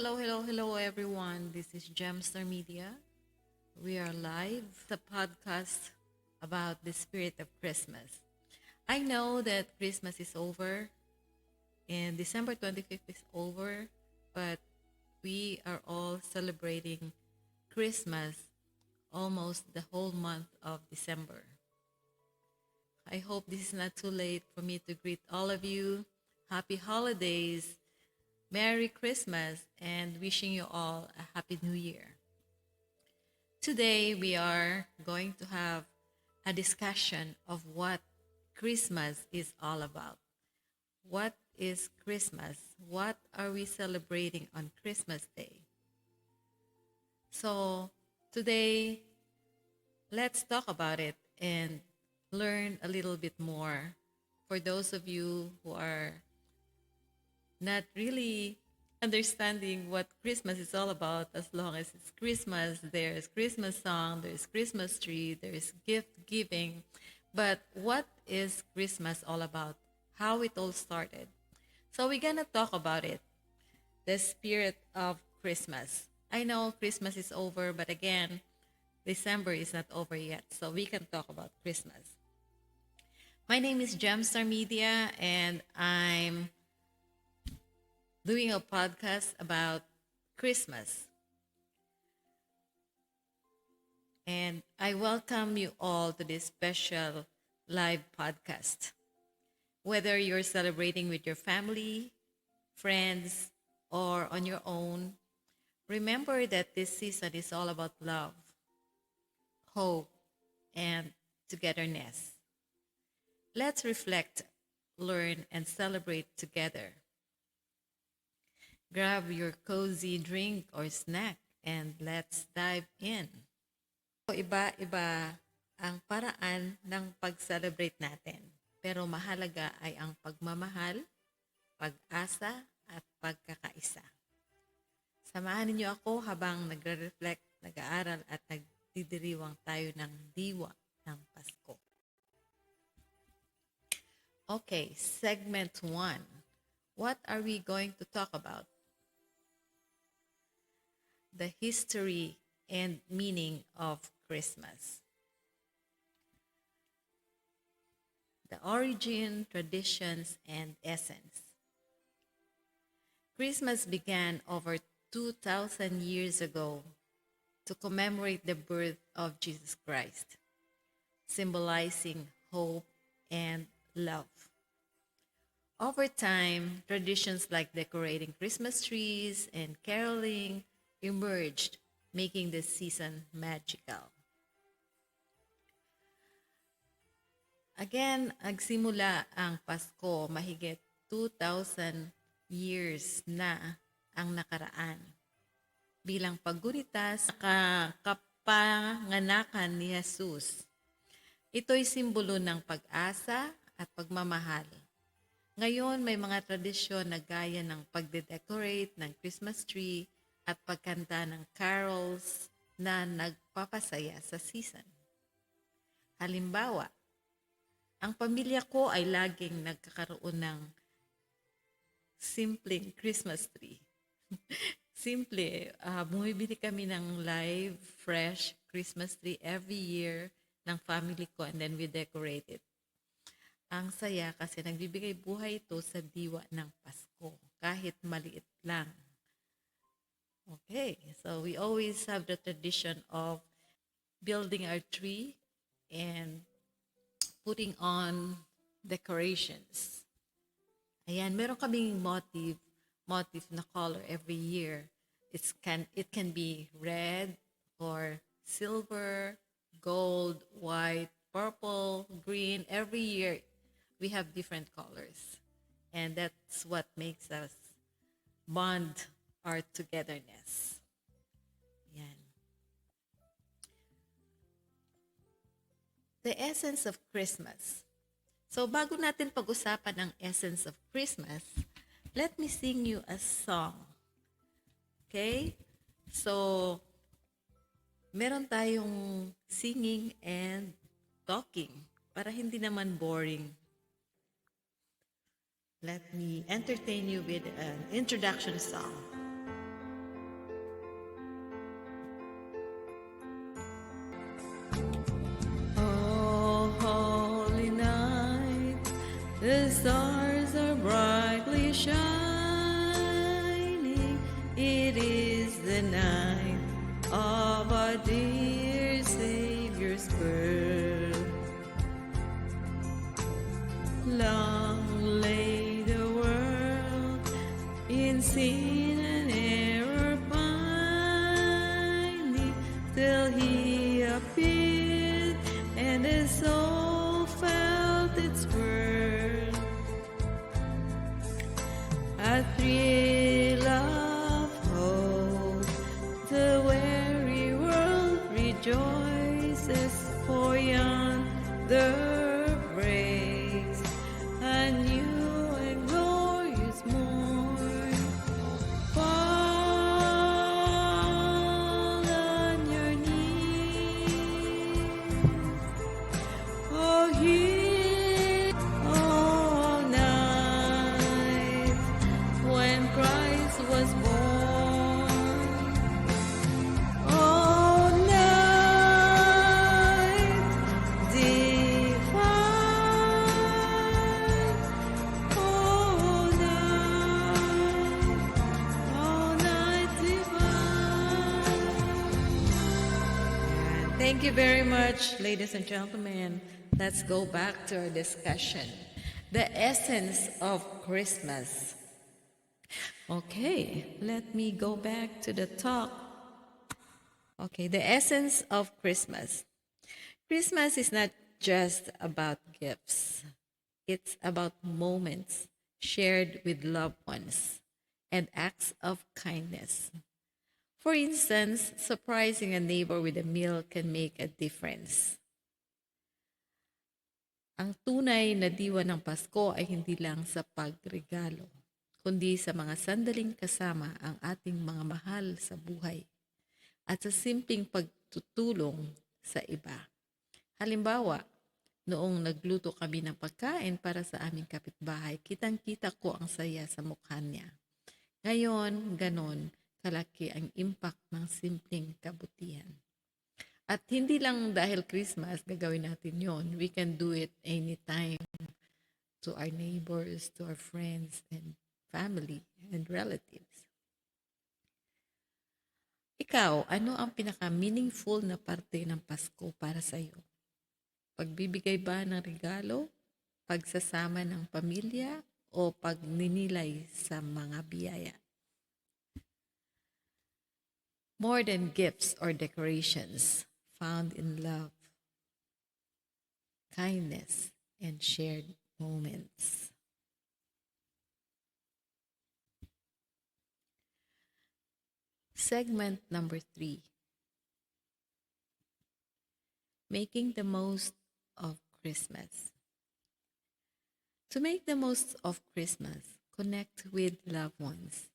Hello, everyone. This is Gemstar Media. We are live, the podcast about the spirit of Christmas. I know that Christmas is over and December 25th is over, but we are all celebrating Christmas almost the whole month of December. I hope this is not too late for me to greet all of you. Happy holidays, Merry Christmas, and wishing you all a Happy New Year. Today, we are going to have a discussion of what Christmas is all about. What is Christmas? What are we celebrating on Christmas Day? So, today, let's talk about it and learn a little bit more for those of you who are not really understanding what Christmas is all about. As long as it's Christmas, there's Christmas song, there's Christmas tree, there's gift giving. But what is Christmas all about? How it all started. So we're gonna talk about it. The spirit of Christmas. I know Christmas is over, but again, December is not over yet. So we can talk about Christmas. My name is Gemstar Media, and I'm doing a podcast about Christmas. And I welcome you all to this special live podcast. Whether you're celebrating with your family, friends, or on your own, remember that this season is all about love, hope, and togetherness. Let's reflect, learn, and celebrate together. Grab your cozy drink or snack and let's dive in. So, iba-iba ang paraan ng pag-celebrate natin. Pero mahalaga ay ang pagmamahal, pag-asa, at pagkakaisa. Samahan niyo ako habang nagre-reflect, nag-aaral at nagdidiriwang tayo ng diwa ng Pasko. Okay, segment 1. What are we going to talk about? The history and meaning of Christmas. The origin, traditions, and essence. Christmas began over 2,000 years ago to commemorate the birth of Jesus Christ, symbolizing hope and love. Over time, traditions like decorating Christmas trees and caroling emerged, making the season magical. Again, nagsimula ang Pasko mahigit 2,000 years na ang nakaraan bilang paggunita sa kapanganakan ni Jesus. Ito'y simbolo ng pag-asa at pagmamahal. Ngayon, may mga tradisyon na gaya ng pagde-decorate ng Christmas tree at pagkanta ng carols na nagpapasaya sa season. Halimbawa, ang pamilya ko ay laging nagkakaroon ng simpleng Christmas tree. Simple, bumibili kami ng live, fresh Christmas tree every year ng family ko and then we decorate it. Ang saya kasi nagbibigay buhay ito sa diwa ng Pasko, kahit maliit lang. Okay, so we always have the tradition of building our tree and putting on decorations. Ayan, meron kaming motif na color every year. It can be red or silver, gold, white, purple, green. Every year we have different colors. And that's what makes us bond our togetherness. Yan. The essence of Christmas. So bago natin pag-usapan ang essence of Christmas, let me sing you a song. Okay? So, meron tayong singing and talking para hindi naman boring. Let me entertain you with an introduction song. rejoices, for yonder breaks a new and glorious morn. Fall on your knees, oh hear all night when Christ was born. All night divine, all night divine. And thank you very much, ladies and gentlemen. Let's go back to our discussion. The essence of Christmas. Okay, let me go back to the talk. Okay, the essence of Christmas. Christmas is not just about gifts, it's about moments shared with loved ones and acts of kindness. For instance, surprising a neighbor with a meal can make a difference. Ang tunay na diwa ng Pasko ay hindi lang sa pagregalo, kundi sa mga sandaling kasama ang ating mga mahal sa buhay at sa simpleng pagtutulong sa iba. Halimbawa, noong nagluto kami ng pagkain para sa aming kapitbahay, kitang-kita ko ang saya sa mukha niya. Ngayon, ganon, kalaki ang impact ng simpleng kabutihan. At hindi lang dahil Christmas, gagawin natin yon. We can do it anytime to our neighbors, to our friends and family and relatives. Ikaw, ano ang pinaka-meaningful na parte ng Pasko para sa iyo? Pagbibigay ba ng regalo, pagsasama ng pamilya, o pagninilay sa mga biyaya? More than gifts or decorations, found in love, kindness, and shared moments. Segment number 3. Making the most of Christmas. To make the most of Christmas, connect with loved ones.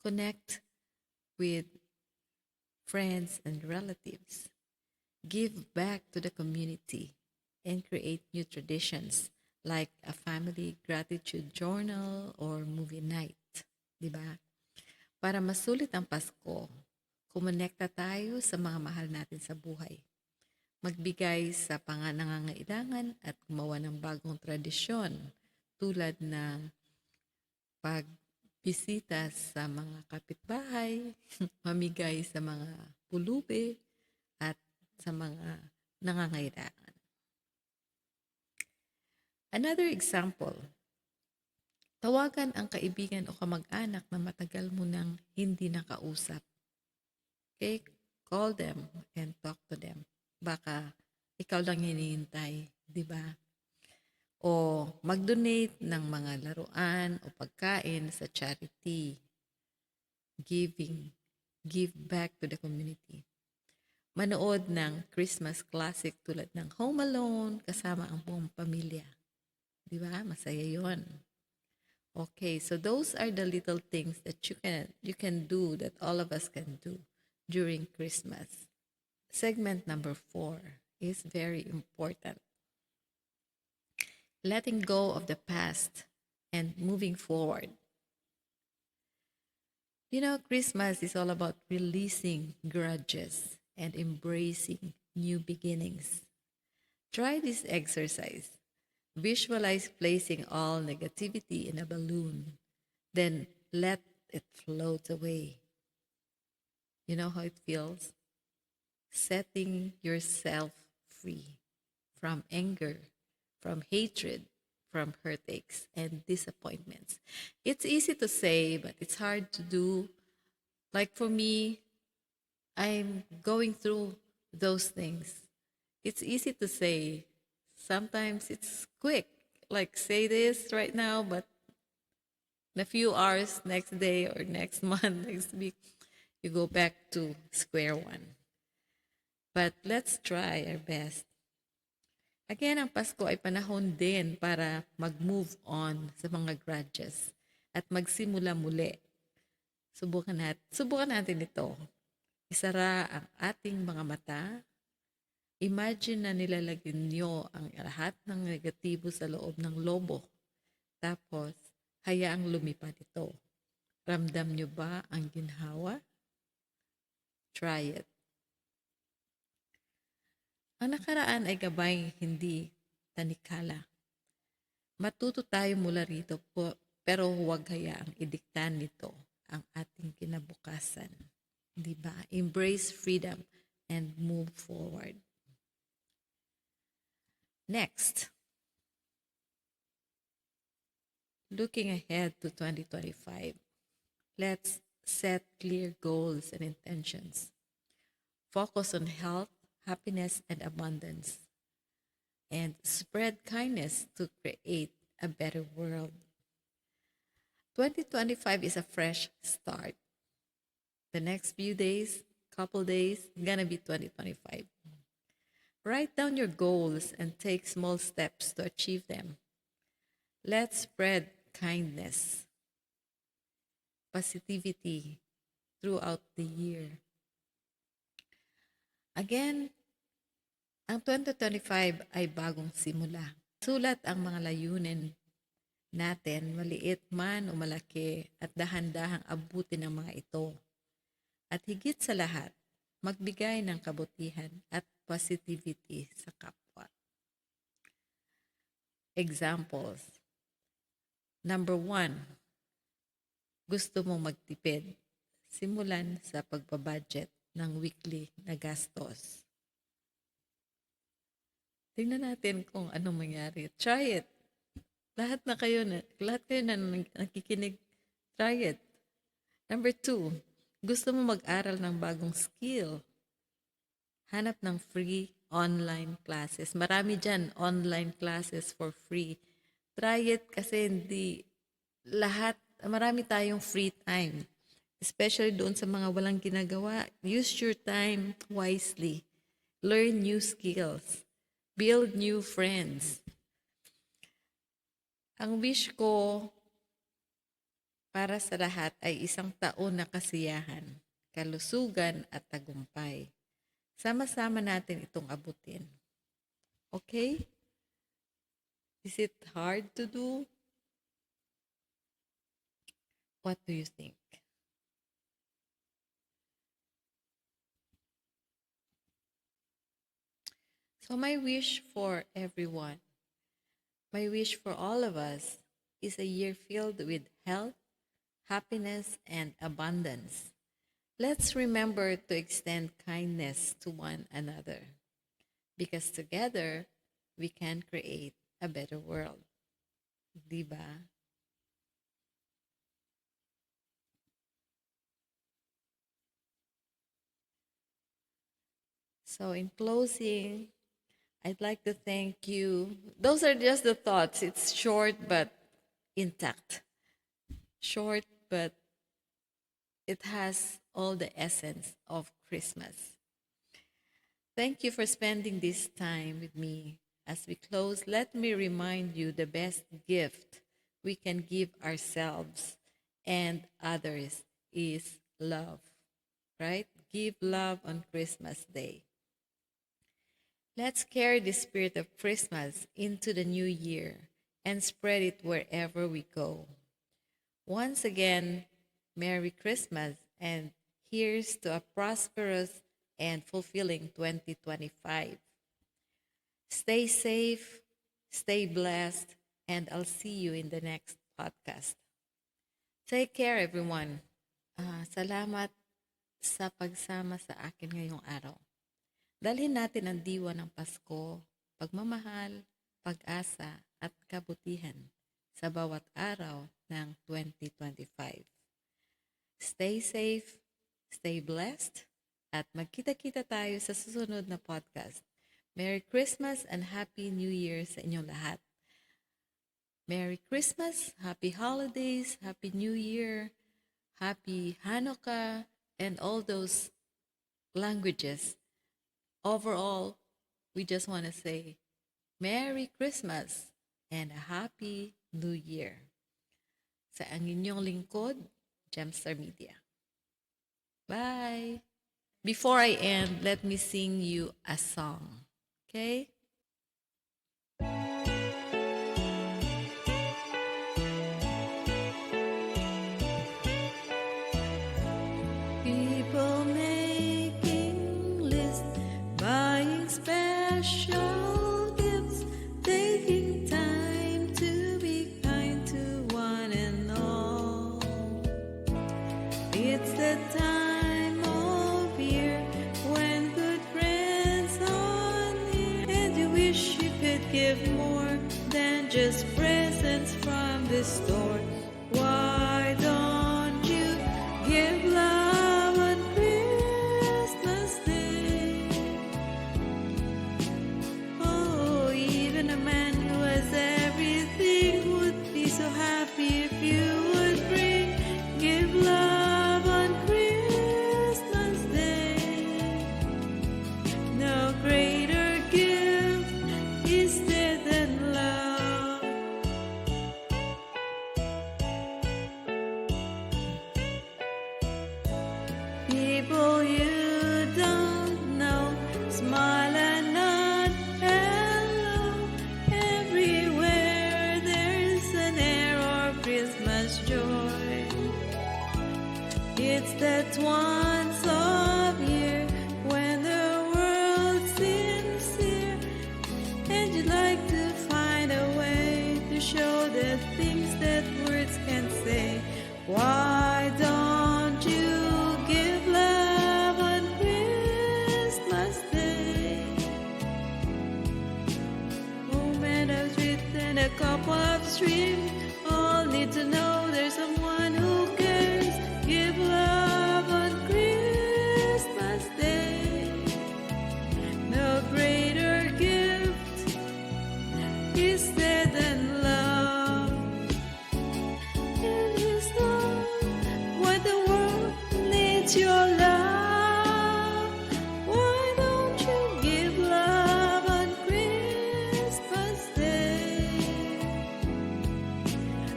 Connect with friends and relatives. Give back to the community and create new traditions like a family gratitude journal or movie night. Diba? Para masulit ang Pasko, kumonekta tayo sa mga mahal natin sa buhay. Magbigay sa pangangailangan at gumawa ng bagong tradisyon tulad ng pagbisita sa mga kapitbahay, mamigay sa mga pulubi, at sa mga nangangailangan. Another example, tawagan ang kaibigan o kamag-anak na matagal mo nang hindi nakausap. Okay? Call them and talk to them. Baka ikaw lang hinihintay, di ba? O mag-donate ng mga laruan o pagkain sa charity. Give back to the community. Manood ng Christmas classic tulad ng Home Alone kasama ang buong pamilya. Di ba? Masaya yon. Okay, so those are the little things that you can do, that all of us can do during Christmas. Segment number 4 is very important. Letting go of the past and moving forward. You know, Christmas is all about releasing grudges and embracing new beginnings. Try this exercise. Visualize placing all negativity in a balloon, then let it float away. You know how it feels? Setting yourself free from anger, from hatred, from heartaches and disappointments. It's easy to say, but it's hard to do. Like for me, I'm going through those things. It's easy to say. Sometimes it's quick. Like say this right now, but in a few hours, next day or next month, next week, you go back to square one. But let's try our best. Again, ang Pasko ay panahon din para mag-move on sa mga grudges at magsimula muli. Subukan natin ito. Isara ang ating mga mata. Imagine na nilalagyan nyo ang lahat ng negatibo sa loob ng lobo. Tapos, hayaang lumipad ito. Ramdam nyo ba ang ginhawa? Try it. Ang nakaraan ay gabay, hindi tanikala. Matuto tayo mula rito po, pero huwag hayaang idiktahan nito ang ating kinabukasan. Di ba? Embrace freedom and move forward. Next, looking ahead to 2025, let's set clear goals and intentions. Focus on health, happiness, and abundance. And spread kindness to create a better world. 2025 is a fresh start. The next few days, couple days, gonna be 2025. Write down your goals and take small steps to achieve them. Let's spread kindness, positivity throughout the year. Again, ang 2025 ay bagong simula. Sulat ang mga layunin natin, maliit man o malaki, at dahan-dahang abutin ang mga ito. At higit sa lahat, magbigay ng kabutihan at positivity sa kapwa. Examples. Number 1, gusto mong magtipid. Simulan sa pagbabudget ng weekly na gastos. Tingnan natin kung anong mangyari. Try it. Lahat kayo na nakikinig, try it. Number 2, gusto mo mag-aral ng bagong skill. Hanap ng free online classes. Marami dyan, online classes for free. Try it kasi marami tayong free time. Especially doon sa mga walang ginagawa. Use your time wisely. Learn new skills. Build new friends. Ang wish ko para sa lahat ay isang taon na kasiyahan, kalusugan at tagumpay. Sama-sama natin itong abutin. Okay? Is it hard to do? What do you think? So my wish for everyone, my wish for all of us is a year filled with health, happiness, and abundance. Let's remember to extend kindness to one another because together we can create a better world. Diba? So in closing, I'd like to thank you. Those are just the thoughts. It's short but intact. Short, but it has all the essence of Christmas. Thank you for spending this time with me. As we close, let me remind you the best gift we can give ourselves and others is love, right? Give love on Christmas Day. Let's carry the spirit of Christmas into the new year and spread it wherever we go. Once again, Merry Christmas and here's to a prosperous and fulfilling 2025. Stay safe, stay blessed, and I'll see you in the next podcast. Take care, everyone. Salamat sa pagsama sa akin ngayong araw. Dalhin natin ang diwa ng Pasko, pagmamahal, pag-asa, at kabutihan sa bawat araw ng 2025. Stay safe, stay blessed, at magkita-kita tayo sa susunod na podcast. Merry Christmas and Happy New Year sa inyong lahat. Merry Christmas, Happy Holidays, Happy New Year, Happy Hanukkah, and all those languages overall, we just want to say Merry Christmas and a Happy New Year. Sa ang inyong lingkod, Gemstar Media. Bye! Before I end, let me sing you a song. Okay? People making lists, buying special gifts, taking time to be kind to one and all. It's the time of year when good friends are near, and you wish you could give more than just presents from the store. Why don't you give love on Christmas Day? Oh, even a man who has everything would be so happy if you would bring, give love on Christmas Day. No greater gift is there than love. People you don't know smile and nod hello. Everywhere there's an air of Christmas joy. It's that once of year when the world's sincere, and you'd like to find a way to show the things that words can't say. Why don't you give love on Christmas Day? Moment of truth and a couple of streams, all need to know there's someone who cares. Give love on Christmas Day. No greater gift is there than love. It is love what the world needs, your love. Why don't you give love on Christmas Day?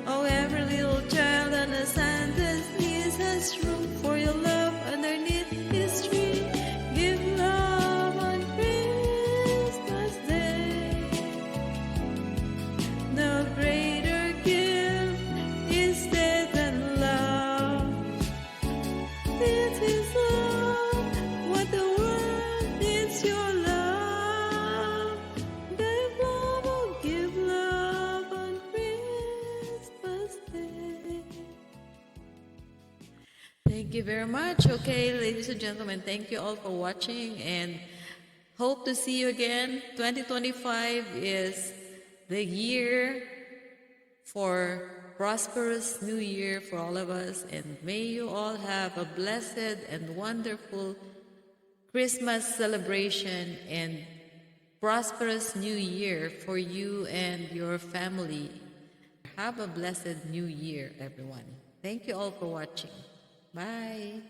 Oh, every little child under Santa's knees has room for your love underneath his tree. Give love on Christmas Day. No greater gift is there than love. This is love, what the world needs, your love. Give love on Christmas Day. Thank you very much. Okay, ladies and gentlemen, thank you all for watching and hope to see you again. 2025 is the year for prosperous new year for all of us, and may you all have a blessed and wonderful Christmas celebration and prosperous new year for you and your family. Have a blessed new year, everyone. Thank you all for watching. Bye.